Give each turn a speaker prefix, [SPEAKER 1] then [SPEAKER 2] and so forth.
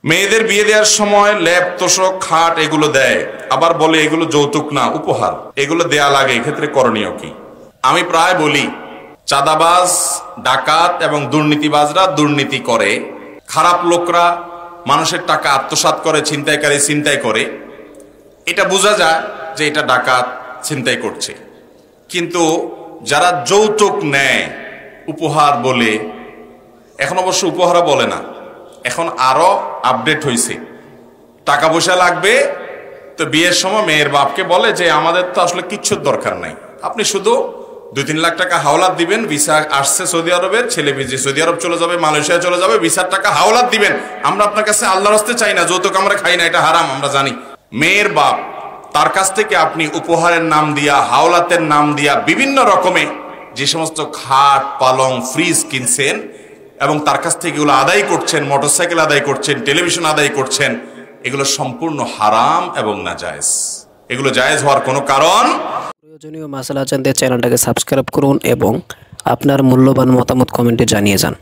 [SPEAKER 1] মেয়েদের বিয়ে দেওয়ার সময় ল্যাপ তোষক খাট এগুলো দেয়, আবার বলে এগুলো যৌতুক না উপহার, এগুলো দেয়া লাগে, এক্ষেত্রে করণীয় কি? আমি প্রায় বলি, চাঁদাবাজ, ডাকাত এবং দুর্নীতিবাজরা দুর্নীতি করে, খারাপ লোকরা মানুষের টাকা আত্মসাৎ করে, ছিনতাইকারী ছিনতাই করে, এটা বোঝা যায় যে এটা ডাকাত ছিনতাই করছে। কিন্তু যারা যৌতুক নেয় উপহার বলে, এখন অবশ্য উপহারও বলে না, এখন আরো আপডেট হয়েছে, টাকা পয়সা লাগবে তো বিয়ের সময় মেয়ের বাপকে বলে যে আমাদের তো আসলে কিচ্ছুর দরকার নাই, আপনি শুধু 2-3 লাখ টাকা হাওলাত দিবেন, ভিসা আসছে সৌদি আরবের, ছেলে ভিজে সৌদি আরব চলে যাবে, মালয়েশিয়া চলে যাবে, ভিসার টাকা হাওলাত দিবেন, আমরা আপনার কাছে আল্লাহর রাস্তে চাই না, যৌতুক আমরা খাই না, এটা হারাম আমরা জানি। মেয়ের বাপ তার কাছ থেকে আপনি উপহারের নাম দিয়া, হাওলাতের নাম দিয়া বিভিন্ন রকমে যে সমস্ত খাট পালং ফ্রিজ কিনছেন এবং তার কাছ থেকে এগুলো আদায় করছেন, মোটরসাইকেল আদায় করছেন, টেলিভিশন আদায় করছেন, এগুলো সম্পূর্ণ হারাম এবং নাজায়েজ। এগুলো জায়েজ হওয়ার কোনো কারণ।
[SPEAKER 2] প্রয়োজনীয় মাসালা জানতে চ্যানেলটাকে সাবস্ক্রাইব করুন এবং আপনার মূল্যবান মতামত কমেন্টে জানিয়ে যান।